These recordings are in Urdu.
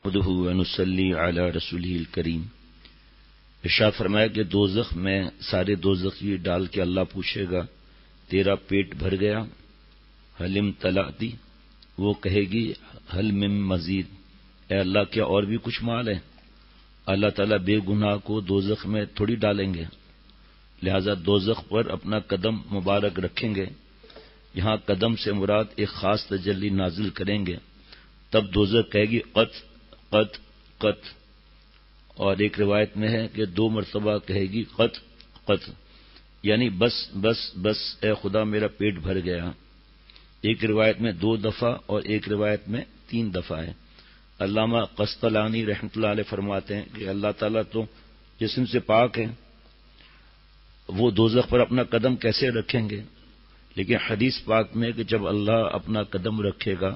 نحمده ونصلی علی رسوله الکریم۔ ارشاد فرمایا کہ دوزخ میں سارے دوزخی ڈال کے اللہ پوچھے گا تیرا پیٹ بھر گیا؟ حلم تلاتی، وہ کہے گی حل من مزید، اے اللہ کیا اور بھی کچھ مال ہے؟ اللہ تعالیٰ بے گناہ کو دوزخ میں تھوڑی ڈالیں گے، لہذا دوزخ پر اپنا قدم مبارک رکھیں گے، یہاں قدم سے مراد ایک خاص تجلی نازل کریں گے، تب دوزخ کہے گی قط قط قط، اور ایک روایت میں ہے کہ 2 مرتبہ کہے گی قط قط، یعنی بس بس بس اے خدا میرا پیٹ بھر گیا۔ ایک روایت میں 2 دفعہ اور ایک روایت میں 3 دفعہ ہے۔ علامہ قسطلانی رحمۃ اللہ علیہ فرماتے ہیں کہ اللہ تعالیٰ تو جسم سے پاک ہے، وہ دوزخ پر اپنا قدم کیسے رکھیں گے؟ لیکن حدیث پاک میں کہ جب اللہ اپنا قدم رکھے گا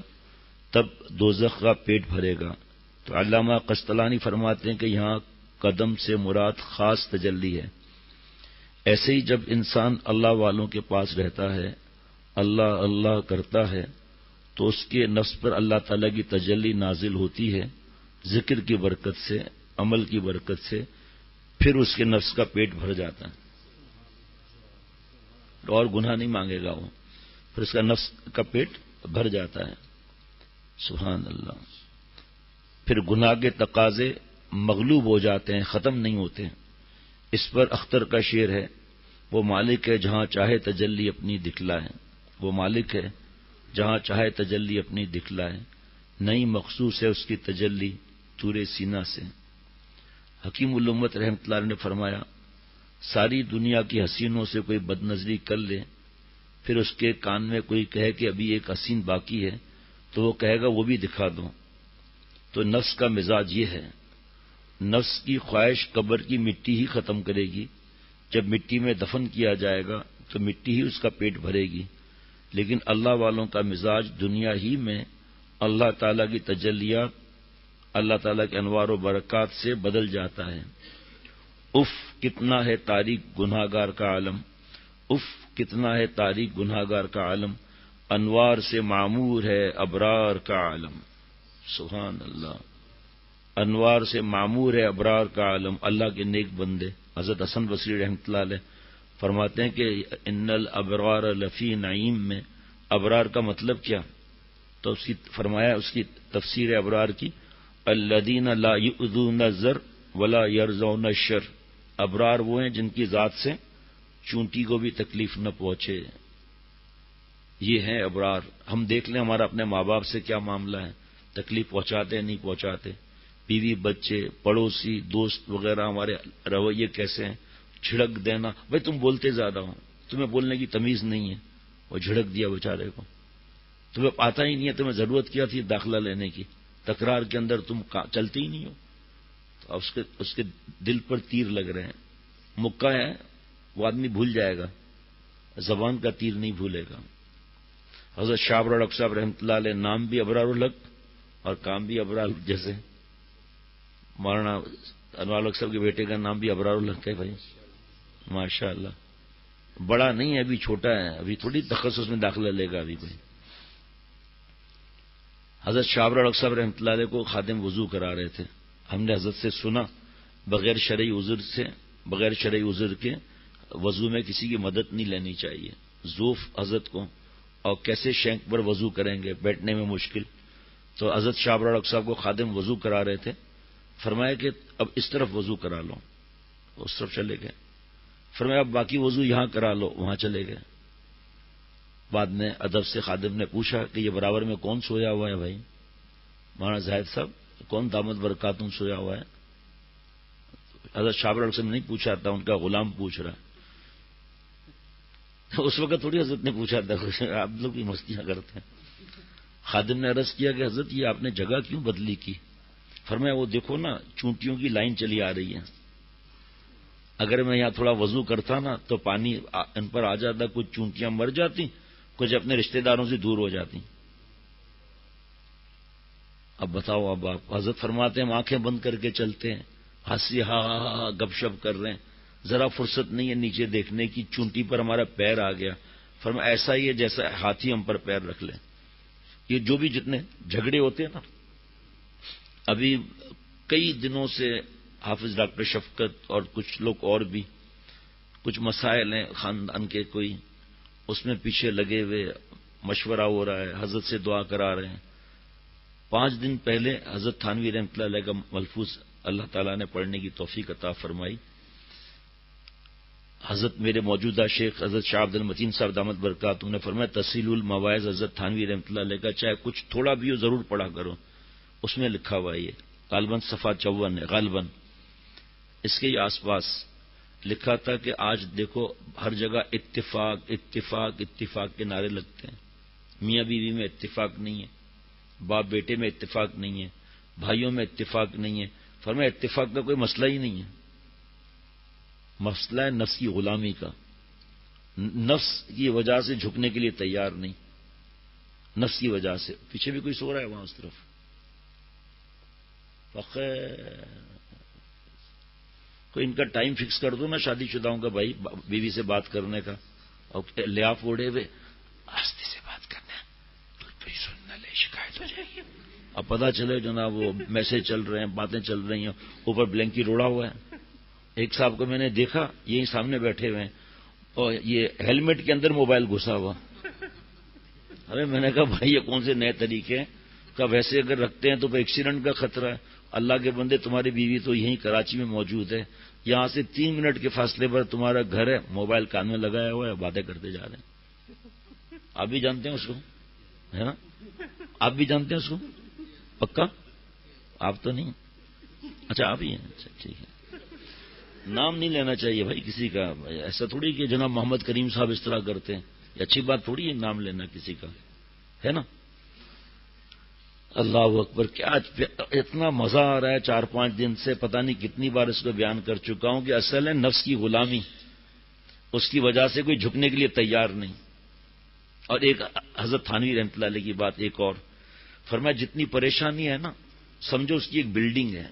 تب دوزخ کا پیٹ بھرے گا۔ تو علامہ قسطلانی فرماتے ہیں کہ یہاں قدم سے مراد خاص تجلی ہے۔ ایسے ہی جب انسان اللہ والوں کے پاس رہتا ہے، اللہ اللہ کرتا ہے، تو اس کے نفس پر اللہ تعالیٰ کی تجلی نازل ہوتی ہے، ذکر کی برکت سے، عمل کی برکت سے، پھر اس کے نفس کا پیٹ بھر جاتا ہے اور گناہ نہیں مانگے گا وہ، پھر اس کا نفس کا پیٹ بھر جاتا ہے۔ سبحان اللہ۔ پھر گناہ کے تقاضے مغلوب ہو جاتے ہیں، ختم نہیں ہوتے۔ اس پر اختر کا شعر ہے، وہ مالک ہے جہاں چاہے تجلی اپنی دکھلائے، وہ مالک ہے جہاں چاہے تجلی اپنی دکھلائے، نئی مخصوص ہے اس کی تجلی تورے سینہ سے۔ حکیم الامت رحمۃ اللہ علیہ نے فرمایا ساری دنیا کی حسینوں سے کوئی بد نظری کر لے، پھر اس کے کان میں کوئی کہے کہ ابھی ایک حسین باقی ہے، تو وہ کہے گا وہ بھی دکھا دو۔ تو نفس کا مزاج یہ ہے، نفس کی خواہش قبر کی مٹی ہی ختم کرے گی، جب مٹی میں دفن کیا جائے گا تو مٹی ہی اس کا پیٹ بھرے گی، لیکن اللہ والوں کا مزاج دنیا ہی میں اللہ تعالیٰ کی تجلیات، اللہ تعالیٰ کے انوار و برکات سے بدل جاتا ہے۔ اف کتنا ہے تاریک گناہ گار کا عالم، اف کتنا ہے تاریک گناہ گار کا عالم، انوار سے معمور ہے ابرار کا عالم۔ سبحان اللہ۔ انوار سے معمور ہے ابرار کا عالم، اللہ کے نیک بندے۔ حضرت حسن بصری رحمۃ اللہ علیہ فرماتے ہیں کہ ان الابرار لفی نعیم میں ابرار کا مطلب کیا؟ تو اس کی فرمایا، اس کی تفسیر ابرار کی، الذین لا یؤذون الزر ولا یرضون الشر، ابرار وہ ہیں جن کی ذات سے چونٹی کو بھی تکلیف نہ پہنچے، یہ ہیں ابرار۔ ہم دیکھ لیں ہمارا اپنے ماں باپ سے کیا معاملہ ہے، تکلیف پہنچاتے نہیں پہنچاتے، بیوی بچے پڑوسی دوست وغیرہ ہمارے رویے کیسے ہیں، جھڑک دینا، بھائی تم بولتے زیادہ ہو، تمہیں بولنے کی تمیز نہیں ہے، وہ جھڑک دیا بیچارے کو، تمہیں آتا ہی نہیں ہے، تمہیں ضرورت کیا تھی داخلہ لینے کی، تکرار کے اندر تم چلتے ہی نہیں ہو، تو اس کے دل پر تیر لگ رہے ہیں، مکہ ہے وہ آدمی بھول جائے گا، زبان کا تیر نہیں بھولے گا۔ حضرت شاہ ابرار الحق صاحب رحمۃ اللہ علیہ نام بھی ابرار الحق اور کام بھی ابرار، جیسے مولانا انوار الحق صاحب کے بیٹے کا نام بھی ابرار الحق ہے بھائی، ماشاء اللہ۔ بڑا نہیں ہے، ابھی چھوٹا ہے، ابھی تھوڑی تخصص میں داخلہ لے گا ابھی بھائی۔ حضرت شاہ ابرار الحق صاحب رحمۃ اللہ علیہ کو خادم وضو کرا رہے تھے، ہم نے حضرت سے سنا بغیر شرعی عذر کے وضو میں کسی کی مدد نہیں لینی چاہیے، ذوف حضرت کو، اور کیسے شینک پر وضو کریں گے، بیٹھنے میں مشکل۔ تو حضرت شاہ ابرار الحق صاحب کو خادم وضو کرا رہے تھے، فرمایا کہ اب اس طرف وضو کرا لو، اس طرف چلے گئے، فرمایا اب باقی وضو یہاں کرا لو، وہاں چلے گئے۔ بعد میں ادب سے خادم نے پوچھا کہ یہ برابر میں کون سویا ہوا ہے بھائی؟ مولانا زاہد صاحب کون دامت برکاتہم سویا ہوا ہے؟ حضرت شاہ ابرار سے نہیں پوچھا تھا، ان کا غلام پوچھ رہا ہے۔ اس وقت تھوڑی حضرت نے پوچھا تھا، آپ لوگ بھی مستیاں کرتے ہیں۔ خادم نے عرض کیا کہ حضرت یہ آپ نے جگہ کیوں بدلی کی؟ فرمایا وہ دیکھو نا چونٹیوں کی لائن چلی آ رہی ہے، اگر میں یہاں تھوڑا وضو کرتا نا تو پانی ان پر آ جاتا، کچھ چونٹیاں مر جاتی، کچھ اپنے رشتہ داروں سے دور ہو جاتی۔ اب بتاؤ، اب آپ حضرت فرماتے ہیں ہم آنکھیں بند کر کے چلتے ہیں، ہنسی ہاں گپ شپ کر رہے ہیں، ذرا فرصت نہیں ہے نیچے دیکھنے کی، چونٹی پر ہمارا پیر آ گیا۔ فرمایا ایسا ہی ہے جیسا ہاتھی ہم پر پیر رکھ لے۔ یہ جو بھی جتنے جھگڑے ہوتے ہیں نا، ابھی کئی دنوں سے حافظ ڈاکٹر شفقت اور کچھ لوگ اور بھی کچھ مسائل ہیں خاندان کے کوئی، اس میں پیچھے لگے ہوئے مشورہ ہو رہا ہے، حضرت سے دعا کرا رہے ہیں. 5 دن پہلے حضرت تھانوی رحمۃ اللہ علیہ کا ملفوظ اللہ تعالیٰ نے پڑھنے کی توفیق عطا فرمائی. حضرت میرے موجودہ شیخ حضرت شاہ عبد المتین صاحب دامت برکاتہ نے فرمایا تسہیل المواعظ حضرت تھانوی رحمۃ اللہ علیہ کا چاہے کچھ تھوڑا بھی ہو ضرور پڑھا کرو. اس میں لکھا ہوا یہ غالباً صفحہ 54 ہے، غالباً اس کے آس پاس لکھا تھا کہ آج دیکھو ہر جگہ اتفاق اتفاق اتفاق کے نعرے لگتے ہیں. میاں بیوی میں اتفاق نہیں ہے، باپ بیٹے میں اتفاق نہیں ہے، بھائیوں میں اتفاق نہیں ہے. فرمایا اتفاق کا کوئی مسئلہ ہی نہیں ہے، مسئلہ ہے نفس کی غلامی کا. نفس کی وجہ سے جھکنے کے لیے تیار نہیں، نفس کی وجہ سے. پیچھے بھی کوئی سو رہا ہے وہاں اس طرف. کوئی ان کا ٹائم فکس کر دو نا شادی شدہوں کا بھائی، بیوی سے بات کرنے کا، اور لیاف اوڑے ہوئے آستے سے بات کرنا، کوئی سننا لے شکایت ہو جائے گی. اب پتہ چلے جناب وہ میسج چل رہے ہیں، باتیں چل رہی ہیں، اوپر بلینکٹ اڑا ہوا ہے. ایک صاحب کو میں نے دیکھا یہی سامنے بیٹھے ہوئے ہیں اور یہ ہیلمٹ کے اندر موبائل گھسا ہوا. ارے میں نے کہا بھائی یہ کون سے نئے طریقے ہیں؟ کہ ویسے اگر رکھتے ہیں تو ایکسیڈنٹ کا خطرہ ہے. اللہ کے بندے تمہاری بیوی تو یہیں کراچی میں موجود ہے، یہاں سے 3 منٹ کے فاصلے پر تمہارا گھر ہے، موبائل کان میں لگایا ہوا ہے، باتیں کرتے جا رہے ہیں. آپ بھی جانتے ہیں اس کو، ہے نا؟ آپ بھی جانتے ہیں اس کو پکا؟ آپ تو نہیں؟ اچھا آپ ہی ہیں. اچھا ٹھیک ہے. نام نہیں لینا چاہیے بھائی کسی کا. ایسا تھوڑی کہ جناب محمد کریم صاحب اس طرح کرتے ہیں، یہ اچھی بات تھوڑی ہے نام لینا کسی کا، ہے نا؟ اللہ اکبر. کیا اتنا مزہ آ رہا ہے 4-5 دن سے، پتہ نہیں کتنی بار اس کو بیان کر چکا ہوں کہ اصل ہے نفس کی غلامی، اس کی وجہ سے کوئی جھکنے کے لیے تیار نہیں. اور ایک حضرت تھانوی رحمۃ اللہ علیہ کی بات ایک اور فرمایا، جتنی پریشانی ہے نا سمجھو اس کی ایک بلڈنگ ہے،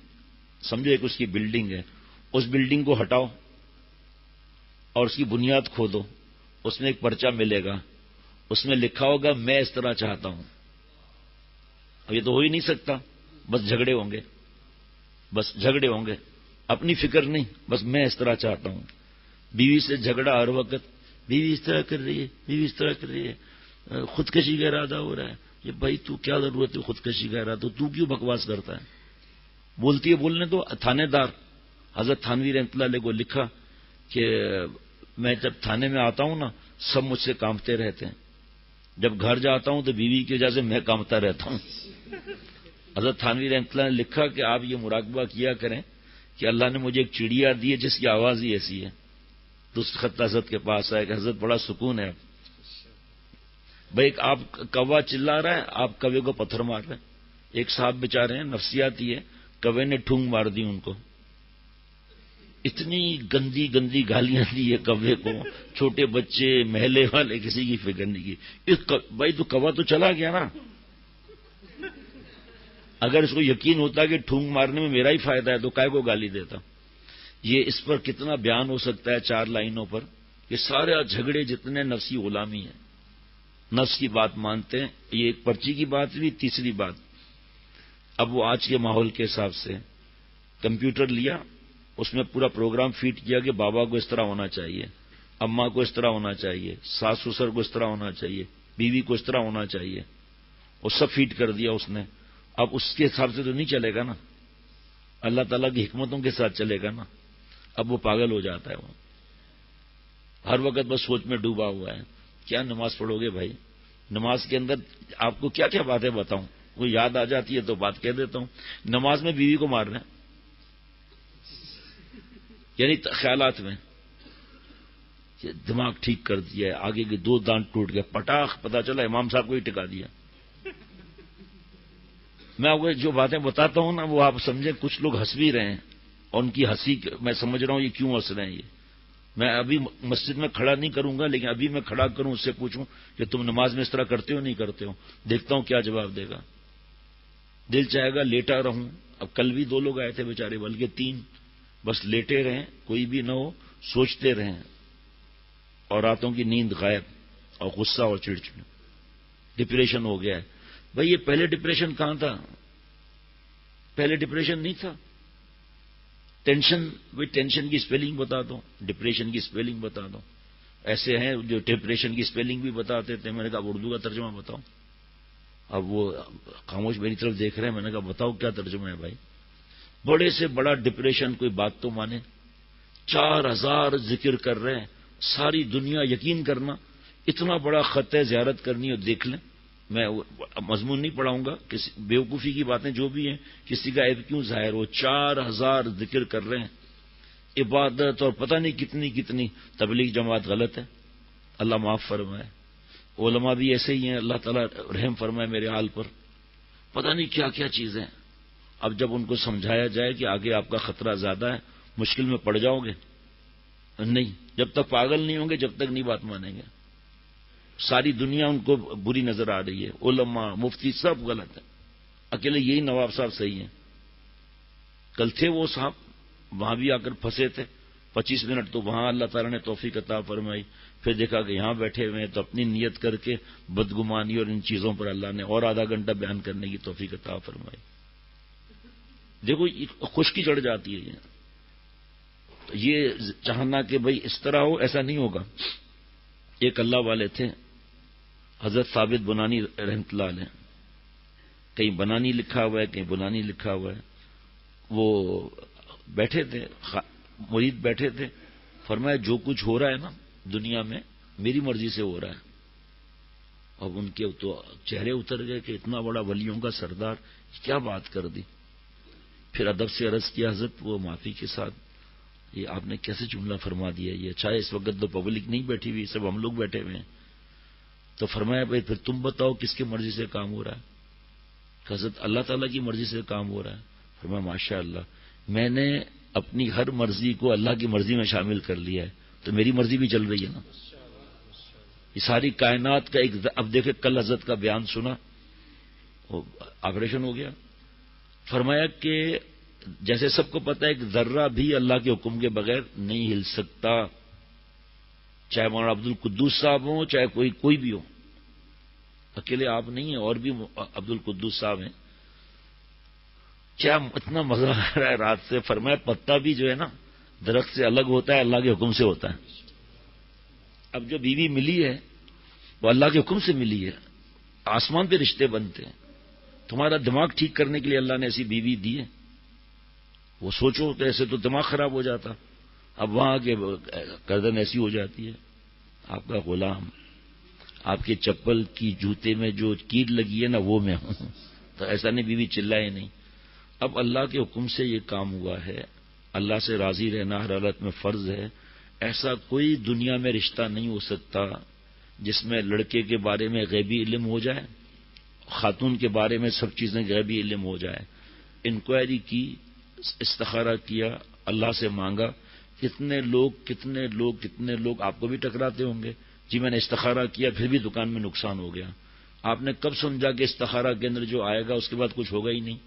سمجھو ایک اس کی بلڈنگ ہے، اس بلڈنگ کو ہٹاؤ اور اس کی بنیاد کھودو، اس میں ایک پرچہ ملے گا، اس میں لکھا ہوگا میں اس طرح چاہتا ہوں. اب یہ تو ہو ہی نہیں سکتا، بس جھگڑے ہوں گے، بس جھگڑے ہوں گے، اپنی فکر نہیں، بس میں اس طرح چاہتا ہوں. بیوی سے جھگڑا ہر وقت، بیوی اس طرح کر رہی ہے، بیوی اس طرح کر رہی ہے، خودکشی کا ارادہ ہو رہا ہے. یہ بھائی تو کیا ضرورت ہے خودکشی کا ارادہ؟ تو کیوں بکواس کرتا ہے؟ بولتی ہے بولنے تو. تھانے دار حضرت تھانوی رحمۃ اللہ علیہ کو لکھا کہ میں جب تھانے میں آتا ہوں نا سب مجھ سے کانپتے رہتے ہیں، جب گھر جاتا ہوں تو بیوی کی وجہ سے میں کانپتا رہتا ہوں. حضرت تھانوی رحمۃ اللہ نے لکھا کہ آپ یہ مراقبہ کیا کریں کہ اللہ نے مجھے ایک چڑیا دی ہے جس کی آواز ہی ایسی ہے. تو اس خط حضرت کے پاس آئے کہ حضرت بڑا سکون ہے. بھائی آپ کوا چلا رہا ہے، آپ کوے کو پتھر مار رہے ہیں. ایک صاحب بیچارے ہیں نفسیاتی ہے، کوے نے ٹھونگ مار دی ان کو، اتنی گندی گندی گالیاں دی ہے کوے کو. چھوٹے بچے محلے والے کسی کی فکر نہیں کی. بھائی تو کوا تو چلا گیا نا. اگر اس کو یقین ہوتا کہ ٹھونگ مارنے میں میرا ہی فائدہ ہے تو کائے کو گالی دیتا. یہ اس پر کتنا بیان ہو سکتا ہے 4 لائنوں پر. یہ سارے جھگڑے جتنے نفسی غلامی ہیں، نفس کی بات مانتے ہیں. یہ ایک پرچی کی بات بھی. تیسری بات، اب وہ آج کے ماحول کے حساب سے کمپیوٹر لیا، اس میں پورا پروگرام فیڈ کیا کہ بابا کو اس طرح ہونا چاہیے، اماں کو اس طرح ہونا چاہیے، ساس سسر کو اس طرح ہونا چاہیے، بیوی کو اس طرح ہونا چاہیے، وہ سب فیڈ کر دیا اس نے. اب اس کے حساب سے تو نہیں چلے گا نا، اللہ تعالیٰ کی حکمتوں کے ساتھ چلے گا نا. اب وہ پاگل ہو جاتا ہے، وہ ہر وقت بس سوچ میں ڈوبا ہوا ہے. کیا نماز پڑھو گے بھائی؟ نماز کے اندر آپ کو کیا کیا باتیں بتاؤں، وہ یاد آ جاتی ہے تو بات کہہ دیتا ہوں. نماز میں بیوی کو مار رہے ہیں، یعنی خیالات میں دماغ ٹھیک کر دیا ہے، آگے کے 2 دانت ٹوٹ گئے، پٹاخ پتا چلا امام صاحب کو ہی ٹکا دیا. میں آپ کو جو باتیں بتاتا ہوں نا وہ آپ سمجھیں کچھ لوگ ہنس بھی رہے ہیں، اور ان کی ہنسی میں سمجھ رہا ہوں یہ کیوں ہنس رہے ہیں. یہ میں ابھی مسجد میں کھڑا نہیں کروں گا، لیکن ابھی میں کھڑا کروں اس سے پوچھوں کہ تم نماز میں اس طرح کرتے ہو نہیں کرتے ہو، دیکھتا ہوں کیا جواب دے گا. دل چاہے گا لیٹا رہوں. اب کل بھی 2 لوگ آئے تھے بیچارے، بلکہ 3، بس لیٹے رہیں، کوئی بھی نہ ہو، سوچتے رہیں، اور راتوں کی نیند غائب، اور غصہ اور چڑچڑ، ڈپریشن ہو گیا ہے. بھئی یہ پہلے ڈپریشن کہاں تھا؟ پہلے ڈپریشن نہیں تھا. ٹینشن، وہی ٹینشن کی اسپیلنگ بتا دو، ڈپریشن کی اسپیلنگ بتا دو. ایسے ہیں جو ڈپریشن کی اسپیلنگ بھی بتاتے تھے. میں نے کہا اردو کا ترجمہ بتاؤ. اب وہ خاموش میری طرف دیکھ رہے ہیں. میں نے کہا بتاؤ کیا ترجمہ ہے بھائی. بڑے سے بڑا ڈپریشن، کوئی بات تو مانے. 4000 ذکر کر رہے ہیں، ساری دنیا یقین کرنا. اتنا بڑا خط ہے، زیارت کرنی اور دیکھ لیں. میں مضمون نہیں پڑھاؤں گا، کسی بیوقوفی کی باتیں جو بھی ہیں، کسی کا عیب کیوں ظاہر ہو. 4000 ذکر کر رہے ہیں، عبادت اور پتہ نہیں کتنی کتنی. تبلیغ جماعت غلط ہے، اللہ معاف فرمائے. علماء بھی ایسے ہی ہیں، اللہ تعالیٰ رحم فرمائے میرے حال پر. پتہ نہیں کیا کیا چیزیں. اب جب ان کو سمجھایا جائے کہ آگے آپ کا خطرہ زیادہ ہے، مشکل میں پڑ جاؤ گے، نہیں، جب تک پاگل نہیں ہوں گے جب تک نہیں بات مانیں گے. ساری دنیا ان کو بری نظر آ رہی ہے، علماء مفتی سب غلط ہیں، اکیلے یہی نواب صاحب صحیح ہیں. کل تھے وہ صاحب وہاں بھی آ کر پھنسے تھے. 25 منٹ تو وہاں اللہ تعالیٰ نے توفیق عطا فرمائی. پھر دیکھا کہ یہاں بیٹھے ہوئے ہیں تو اپنی نیت کر کے بدگمانی اور ان چیزوں پر اللہ نے اور آدھا گھنٹہ بیان کرنے کی توفیق عطا فرمائی. دیکھو خشکی چڑھ جاتی ہے. یہ چاہنا کہ بھئی اس طرح ہو، ایسا نہیں ہوگا. ایک اللہ والے تھے حضرت ثابت بنانی رحمۃ اللہ علیہ. کہیں بنانی لکھا ہوا ہے، کہیں بنانی لکھا ہوا ہے. وہ بیٹھے تھے، مرید بیٹھے تھے. فرمایا جو کچھ ہو رہا ہے نا دنیا میں میری مرضی سے ہو رہا ہے. اب ان کے تو چہرے اتر گئے کہ اتنا بڑا ولیوں کا سردار کیا بات کر دی. پھر ادب سے عرض کیا حضرت وہ معافی کے ساتھ یہ آپ نے کیسے جملہ فرما دیا. یہ اچھا ہے اس وقت تو پبلک نہیں بیٹھی ہوئی، سب ہم لوگ بیٹھے ہوئے ہیں. تو فرمایا بھائی پھر تم بتاؤ کس کی مرضی سے کام ہو رہا ہے. حضرت اللہ تعالیٰ کی مرضی سے کام ہو رہا ہے. فرمایا ماشاء اللہ، میں نے اپنی ہر مرضی کو اللہ کی مرضی میں شامل کر لیا ہے تو میری مرضی بھی چل رہی ہے نا. یہ ساری کائنات کا ایک، اب دیکھیں کل حضرت کا بیان سنا، آپریشن ہو گیا. فرمایا کہ جیسے سب کو پتہ ہے ایک ذرہ بھی اللہ کے حکم کے بغیر نہیں ہل سکتا، چاہے مولانا عبد القدوس صاحب ہوں، چاہے کوئی بھی ہو. اکیلے آپ نہیں ہیں، اور بھی عبد القدوس صاحب ہیں. کیا اتنا مزہ آ رہا ہے رات سے. فرمایا پتا بھی جو ہے نا درخت سے الگ ہوتا ہے، اللہ کے حکم سے ہوتا ہے. اب جو بیوی ملی ہے وہ اللہ کے حکم سے ملی ہے. آسمان پہ رشتے بنتے ہیں. تمہارا دماغ ٹھیک کرنے کے لیے اللہ نے ایسی بیوی دی ہے. وہ سوچو تو ایسے تو دماغ خراب ہو جاتا. اب وہاں کے گردن ایسی ہو جاتی ہے. آپ کا غلام، آپ کے چپل کی جوتے میں جو کیل لگی ہے نا وہ میں ہوں. تو ایسا نہیں بیوی چلائے نہیں. اب اللہ کے حکم سے یہ کام ہوا ہے. اللہ سے راضی رہنا ہر حالت میں فرض ہے. ایسا کوئی دنیا میں رشتہ نہیں ہو سکتا جس میں لڑکے کے بارے میں غیبی علم ہو جائے، خاتون کے بارے میں سب چیزیں غیبی علم ہو جائے. انکوائری کی، استخارہ کیا، اللہ سے مانگا. کتنے لوگ آپ کو بھی ٹکراتے ہوں گے. جی میں نے استخارہ کیا پھر بھی دکان میں نقصان ہو گیا. آپ نے کب سمجھا کہ استخارہ کے اندر جو آئے گا اس کے بعد کچھ ہوگا ہی نہیں.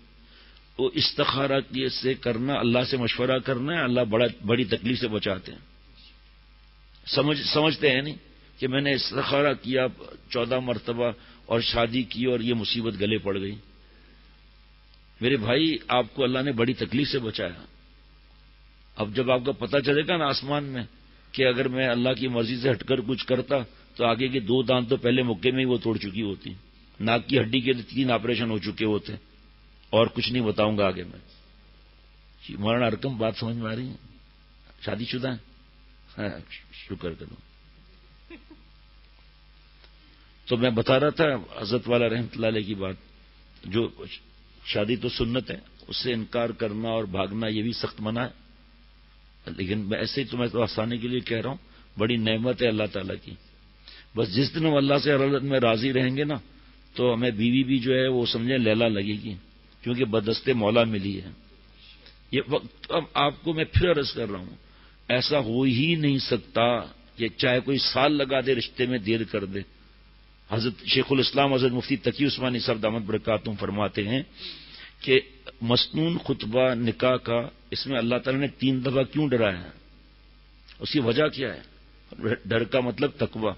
وہ استخارہ سے کرنا، اللہ سے مشورہ کرنا ہے. اللہ بڑی تکلیف سے بچاتے ہیں. سمجھتے ہیں نہیں کہ میں نے استخارہ کیا 14 مرتبہ اور شادی کی اور یہ مصیبت گلے پڑ گئی. میرے بھائی آپ کو اللہ نے بڑی تکلیف سے بچایا. اب جب آپ کو پتہ چلے گا نا آسمان میں کہ اگر میں اللہ کی مرضی سے ہٹ کر کچھ کرتا تو آگے کے 2 دانت تو پہلے موقع میں ہی وہ توڑ چکی ہوتی. ناک کی ہڈی کے 3 آپریشن ہو چکے ہوتے. اور کچھ نہیں بتاؤں گا آگے میں. مولانا ارکم بات سمجھ میں آ رہی ہے؟ شادی شدہ ہے؟ ہاں شکر کرو. تو میں بتا رہا تھا حضرت والا رحمۃ اللہ علیہ کی بات. جو شادی تو سنت ہے، اس سے انکار کرنا اور بھاگنا یہ بھی سخت منع ہے. لیکن میں ایسے ہی تمہیں تو آسانی کے لیے کہہ رہا ہوں، بڑی نعمت ہے اللہ تعالیٰ کی. بس جس دن ہم اللہ سے ہر حالت میں راضی رہیں گے نا تو ہمیں بیوی بھی جو ہے وہ سمجھیں لیلا لگے گی، کیونکہ بدست مولا ملی ہے. یہ وقت اب آپ کو میں پھر عرض کر رہا ہوں، ایسا ہو ہی نہیں سکتا کہ چاہے کوئی سال لگا دے رشتے میں دیر کر دے. حضرت شیخ الاسلام حضرت مفتی تقی عثمانی صاحب دامت برکاتہم فرماتے ہیں کہ مسنون خطبہ نکاح کا، اس میں اللہ تعالیٰ نے 3 دفعہ کیوں ڈرایا ہے؟ اس کی وجہ کیا ہے؟ ڈر کا مطلب تقوی.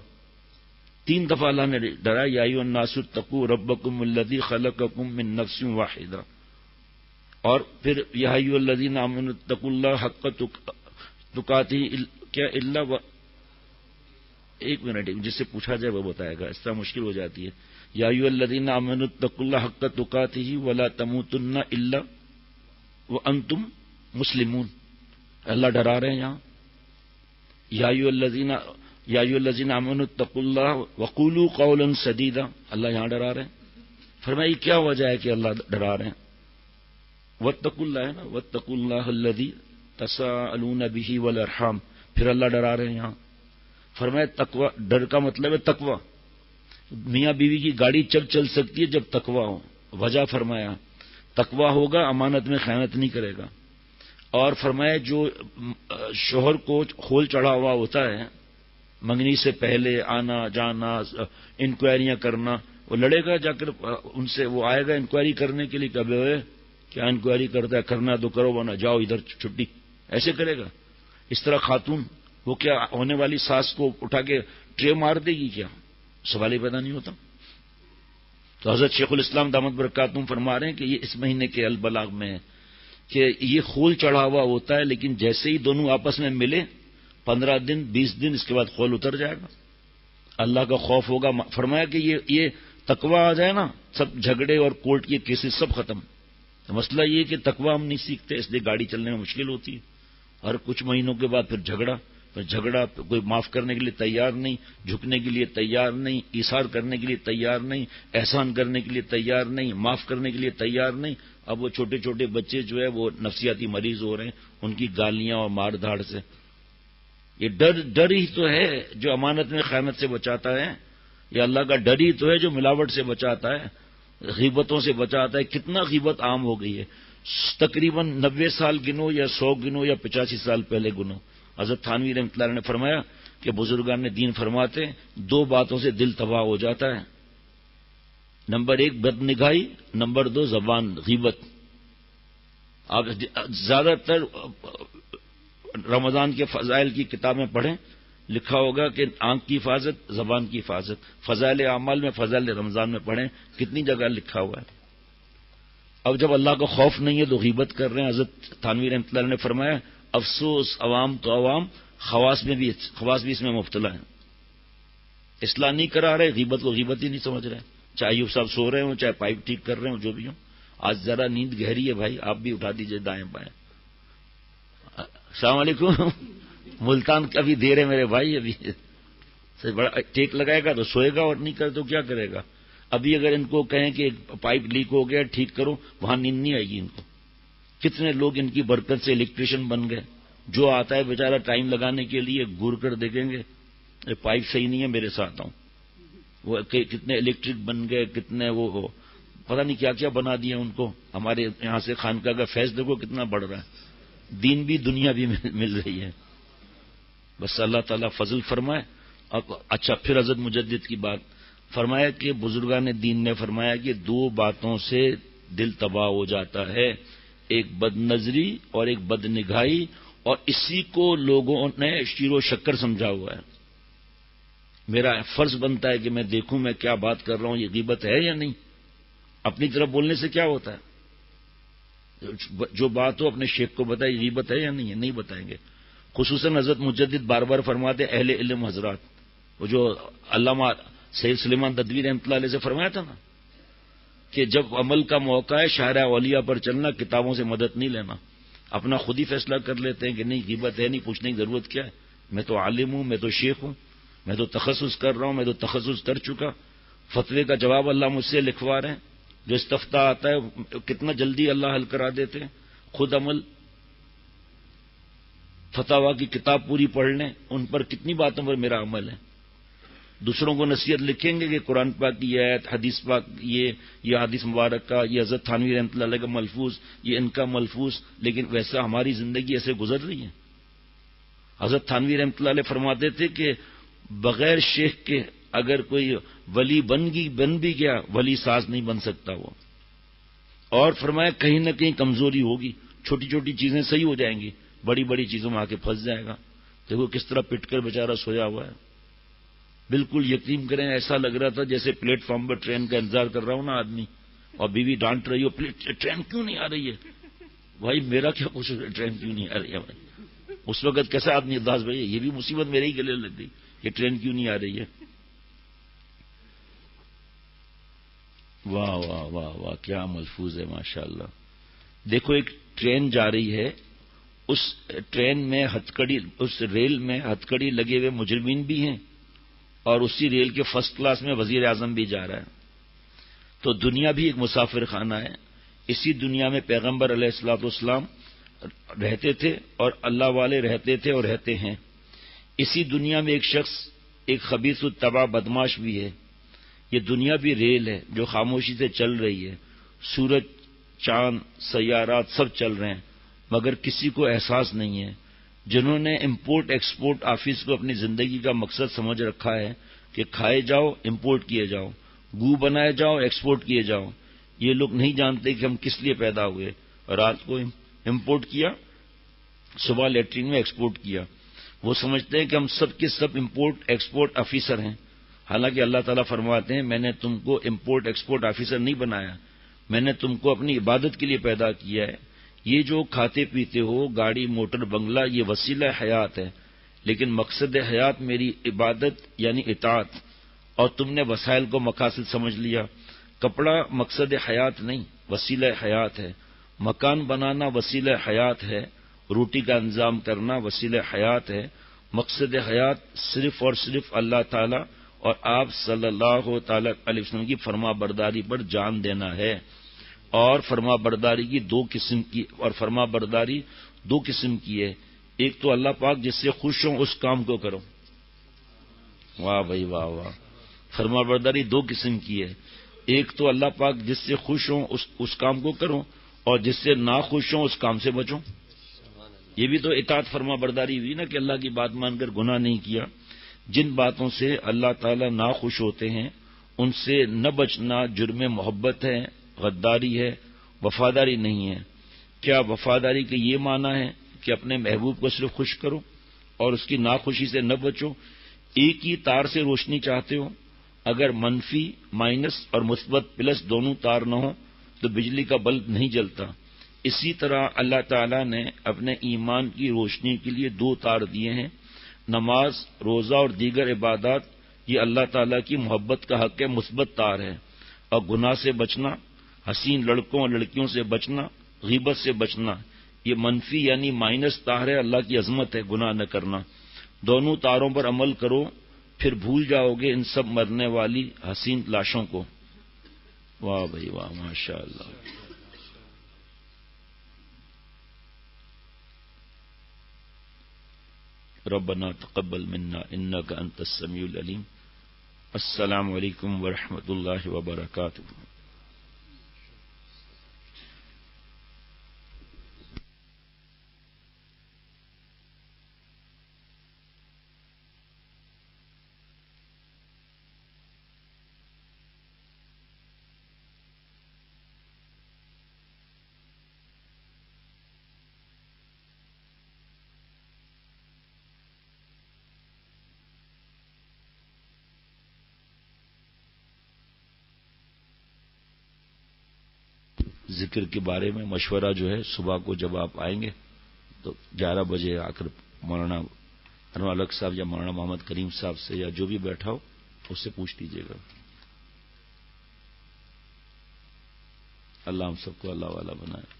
3 دفعہ اللہ نے ڈرایا، یا ایھا الناس اتقوا ربکم الذی خلقکم من نفس واحدہ. اور پھر یا ایھا الذین آمنوا اتقوا اللہ حق تقاتہ کیا الا ایک منٹ جس سے پوچھا جائے وہ بتائے گا، اس طرح مشکل ہو جاتی ہے. یا ایھا الذین آمنوا اتقوا اللہ حق تقاتہ ولا تموتن الا وانتم مسلمون. اللہ ڈرا رہے ہیں یہاں. یا ایھا الذین آمنوا اتقوا اللہ وقولوا قولا سدیدا. اللہ یہاں ڈرا رہے ہیں. فرمایا کیا وجہ ہے کہ اللہ ڈرا رہے ہیں؟ واتقوا اللہ ہے نا، واتقوا اللہ الذی تساءلون بہ والارحام. پھر اللہ ڈرا رہے ہیں یہاں. فرمایا تقوی، ڈر کا مطلب ہے تقوی. میاں بیوی کی گاڑی چل سکتی ہے جب تقوی ہو. وجہ فرمایا تقوی ہوگا امانت میں خیانت نہیں کرے گا. اور فرمایا جو شوہر کو کھول چڑھا ہوا ہوتا ہے، منگنی سے پہلے آنا جانا، انکوائریاں کرنا، وہ لڑے گا جا کر ان سے، وہ آئے گا انکوائری کرنے کے لیے، کبھی ہوئے کیا انکوائری کرتا ہے، کرنا تو کرو ورنہ جاؤ ادھر چھٹی، ایسے کرے گا. اس طرح خاتون وہ کیا ہونے والی ساس کو اٹھا کے ٹرے مار دے گی کیا؟ سوال ہی پیدا نہیں ہوتا. تو حضرت شیخ الاسلام دامت برکاتہم فرما رہے ہیں کہ یہ اس مہینے کے البلاغ میں ہے کہ یہ خول چڑھا ہوا ہوتا ہے، لیکن جیسے ہی دونوں آپس میں ملے 15 دن 20 دن اس کے بعد خول اتر جائے گا. اللہ کا خوف ہوگا. فرمایا کہ یہ تقوی آ جائے نا، سب جھگڑے اور کورٹ کے کیسز سب ختم. مسئلہ یہ کہ تقوی ہم نہیں سیکھتے، اس لیے گاڑی چلنے میں مشکل ہوتی ہے. اور کچھ مہینوں کے بعد پھر جھگڑا، کوئی معاف کرنے کے لیے تیار نہیں، جھکنے کے لیے تیار نہیں، ایثار کرنے کے لیے تیار نہیں، احسان کرنے کے لیے تیار نہیں، معاف کرنے کے لیے تیار نہیں. اب وہ چھوٹے چھوٹے بچے جو ہے وہ نفسیاتی مریض ہو رہے ہیں ان کی گالیاں اور مار دھاڑ سے. یہ ڈر ہی تو ہے جو امانت میں خیانت سے بچاتا ہے. یہ اللہ کا ڈر ہی تو ہے جو ملاوٹ سے بچاتا ہے، غیبتوں سے بچاتا ہے. کتنا غیبت عام ہو گئی ہے. تقریباً 90 سال گنو یا 100 گنو یا 85 سال پہلے گنو. حضرت تھانوی رحمۃ اللہ علیہ نے فرمایا کہ بزرگان دین فرماتے ہیں 2 باتوں سے دل تباہ ہو جاتا ہے. نمبر 1 بد نگاہی، نمبر 2 زبان غیبت. آپ زیادہ تر رمضان کے فضائل کی کتابیں پڑھیں، لکھا ہوگا کہ آنکھ کی حفاظت، زبان کی حفاظت. فضائل اعمال میں فضائل رمضان میں پڑھیں، کتنی جگہ لکھا ہوا ہے. اب جب اللہ کا خوف نہیں ہے تو غیبت کر رہے ہیں. حضرت تھانوی رحمۃ اللہ نے فرمایا افسوس عوام تو عوام، خواص بھی اس میں مبتلا ہیں. اصلاح نہیں کرا رہے، غیبت کو غیبت ہی نہیں سمجھ رہے. چاہے ایوب صاحب سو رہے ہوں، چاہے پائپ ٹھیک کر رہے ہوں، جو بھی ہوں. آج ذرا نیند گہری ہے بھائی، آپ بھی اٹھا دیجئے دائیں بائیں. السلام علیکم. ملتان ابھی دیر ہے میرے بھائی، ابھی بڑا ٹیک لگائے گا تو سوئے گا، اور نہیں کرے تو کیا کرے گا. ابھی اگر ان کو کہیں کہ پائپ لیک ہو گیا ٹھیک کرو، وہاں نیند نہیں آئے گی ان کو. کتنے لوگ ان کی برکت سے الیکٹریشین بن گئے. جو آتا ہے بیچارہ ٹائم لگانے کے لیے گور کر دیکھیں گے پائپ صحیح نہیں ہے میرے ساتھ آؤں. وہ کتنے الیکٹرک بن گئے، کتنے وہ پتہ نہیں کیا کیا بنا دیا ان کو. ہمارے یہاں سے خانقاہ کا فیض دیکھو کتنا بڑھ رہا ہے. دین بھی دنیا بھی مل رہی ہے. بس اللہ تعالیٰ فضل فرمائے. اچھا پھر حضرت مجدد کی بات فرمایا کہ بزرگان دین نے فرمایا کہ 2 باتوں سے دل تباہ ہو جاتا ہے، ایک بد نظری اور ایک بد نگاہی. اور اسی کو لوگوں نے شیر و شکر سمجھا ہوا ہے. میرا فرض بنتا ہے کہ میں دیکھوں میں کیا بات کر رہا ہوں، یہ غیبت ہے یا نہیں. اپنی طرف بولنے سے کیا ہوتا ہے؟ جو بات ہو اپنے شیخ کو بتائے غیبت ہے یا نہیں ہے، نہیں بتائیں گے. خصوصاً حضرت مجدد بار بار فرماتے اہل علم حضرات، وہ جو علامہ سید سلیمان ندوی رحمۃ اللہ علیہ سے فرمایا تھا نا کہ جب عمل کا موقع ہے شاہراہ اولیاء پر چلنا، کتابوں سے مدد نہیں لینا. اپنا خود ہی فیصلہ کر لیتے ہیں کہ نہیں غیبت ہے، نہیں پوچھنے کی ضرورت کیا ہے. میں تو عالم ہوں، میں تو شیخ ہوں، میں تو تخصص کر رہا ہوں، میں تو تخصص کر چکا. فتوے کا جواب اللہ مجھ سے لکھوا رہے ہیں. جو استفتاء آتا ہے کتنا جلدی اللہ حل کرا دیتے ہیں. خود عمل فتاوا کی کتاب پوری پڑھ لیں، ان پر کتنی باتوں پر میرا عمل ہے. دوسروں کو نصیحت لکھیں گے کہ قرآن پاک کی آیت، حدیث پاک، یہ حدیث مبارک کا، یہ حضرت تھانوی رحمۃ اللہ علیہ کا ملفوظ، یہ ان کا ملفوظ، لیکن ویسا ہماری زندگی ایسے گزر رہی ہے. حضرت تھانوی رحمۃ اللہ علیہ فرماتے تھے کہ بغیر شیخ کے اگر کوئی ولی بن بھی گیا، ولی ساز نہیں بن سکتا وہ. اور فرمایا کہیں نہ کہیں کمزوری ہوگی، چھوٹی چھوٹی چیزیں صحیح ہو جائیں گی، بڑی بڑی چیزوں میں آ کے پھنس جائے گا. دیکھو کس طرح پٹ کر بیچارہ سویا ہوا ہے. بالکل یقین کریں ایسا لگ رہا تھا جیسے پلیٹ فارم پر ٹرین کا انتظار کر رہا ہوں نا آدمی، اور بیوی ڈانٹ رہی ہو ٹرین کیوں نہیں آ رہی ہے. بھائی میرا کیا پوچھو ٹرین کیوں نہیں آ رہی ہے؟ اس وقت کیسا آدمی اداس بھائی یہ بھی مصیبت میرے ہی گلے لگ گئی کہ ٹرین کیوں نہیں آ رہی ہے. واہ واہ واہ واہ کیا ملفوظ ہے ماشاء اللہ. دیکھو ایک ٹرین جا رہی ہے, اس ٹرین میں ہتکڑی, اس ریل میں ہتکڑی لگے ہوئے مجرمین بھی ہیں اور اسی ریل کے فرسٹ کلاس میں وزیر اعظم بھی جا رہا ہے. تو دنیا بھی ایک مسافر خانہ ہے. اسی دنیا میں پیغمبر علیہ الصلوۃ والسلام رہتے تھے اور اللہ والے رہتے تھے اور رہتے ہیں. اسی دنیا میں ایک شخص, ایک خبیث الطبع بدماش بھی ہے. یہ دنیا بھی ریل ہے جو خاموشی سے چل رہی ہے. سورج, چاند, سیارات سب چل رہے ہیں مگر کسی کو احساس نہیں ہے. جنہوں نے امپورٹ ایکسپورٹ آفس کو اپنی زندگی کا مقصد سمجھ رکھا ہے کہ کھائے جاؤ, امپورٹ کیے جاؤ, گو بنائے جاؤ, ایکسپورٹ کیے جاؤ, یہ لوگ نہیں جانتے کہ ہم کس لیے پیدا ہوئے. رات کو امپورٹ کیا, صبح لیٹرین میں ایکسپورٹ کیا. وہ سمجھتے ہیں کہ ہم سب کے سب امپورٹ ایکسپورٹ آفیسر ہیں. حالانکہ اللہ تعالیٰ فرماتے ہیں میں نے تم کو امپورٹ ایکسپورٹ آفیسر نہیں بنایا, میں نے تم کو اپنی عبادت کے لیے پیدا کیا ہے. یہ جو کھاتے پیتے ہو, گاڑی موٹر بنگلہ, یہ وسیلہ حیات ہے, لیکن مقصد حیات میری عبادت یعنی اطاعت. اور تم نے وسائل کو مقاصد سمجھ لیا. کپڑا مقصد حیات نہیں, وسیلہ حیات ہے. مکان بنانا وسیلہ حیات ہے. روٹی کا انتظام کرنا وسیلہ حیات ہے. مقصد حیات صرف اور صرف اللہ تعالی اور آپ صلی اللہ تعالی علیہ وسلم کی فرما برداری پر جان دینا ہے. اور فرما برداری کی دو قسم کی ہے. ایک تو اللہ پاک جس سے خوش ہوں اس کام کو کرو. واہ بھائی واہ واہ. فرما برداری دو قسم کی ہے. ایک تو اللہ پاک جس سے خوش ہوں اس کام کو کرو, اور جس سے ناخوش ہوں اس کام سے بچو. یہ بھی تو اطاعت فرما برداری ہوئی نا کہ اللہ کی بات مان کر گناہ نہیں کیا. جن باتوں سے اللہ تعالی ناخوش ہوتے ہیں ان سے نہ بچنا جرم محبت ہے, غداری ہے, وفاداری نہیں ہے. کیا وفاداری کے یہ معنی ہے کہ اپنے محبوب کو صرف خوش کرو اور اس کی ناخوشی سے نہ بچو؟ ایک ہی تار سے روشنی چاہتے ہو, اگر منفی مائنس اور مثبت پلس دونوں تار نہ ہو تو بجلی کا بلب نہیں جلتا. اسی طرح اللہ تعالی نے اپنے ایمان کی روشنی کے لیے دو تار دیے ہیں. نماز, روزہ اور دیگر عبادات یہ اللہ تعالی کی محبت کا حق ہے, مثبت تار ہے. اور گناہ سے بچنا, حسین لڑکوں اور لڑکیوں سے بچنا, غیبت سے بچنا, یہ منفی یعنی مائنس تار ہے. اللہ کی عظمت ہے گناہ نہ کرنا. دونوں تاروں پر عمل کرو پھر بھول جاؤ گے ان سب مرنے والی حسین لاشوں کو. واہ بھائی واہ ماشاء اللہ. ربنا تقبل منا انك انت السميع العليم. السلام علیکم ورحمۃ اللہ وبرکاتہ. ذکر کے بارے میں مشورہ جو ہے صبح کو جب آپ آئیں گے تو 11 بجے آ کر مولانا انور الگ صاحب یا مولانا محمد کریم صاحب سے یا جو بھی بیٹھا ہو اس سے پوچھ لیجیے گا. اللہ ہم سب کو اللہ والا بنائے.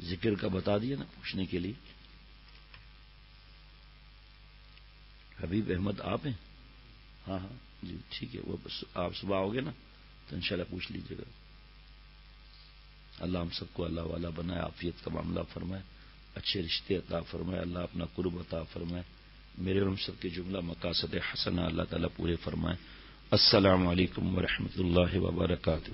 ذکر کا بتا دیا نا پوچھنے کے لیے. حبیب احمد آپ ہیں؟ ہاں ہاں جی ٹھیک ہے. وہ آپ صبح آؤ گے نا تو انشاءاللہ پوچھ لیجیے گا. اللہ ہم سب کو اللہ والا بنائے, عافیت کا معاملہ فرمائے, اچھے رشتے عطا فرمائے, اللہ اپنا قرب عطا فرمائے. میرے اور ہم سب کے جملہ مقاصد حسنہ اللہ تعالیٰ پورے فرمائے۔ السلام علیکم ورحمۃ اللہ وبرکاتہ۔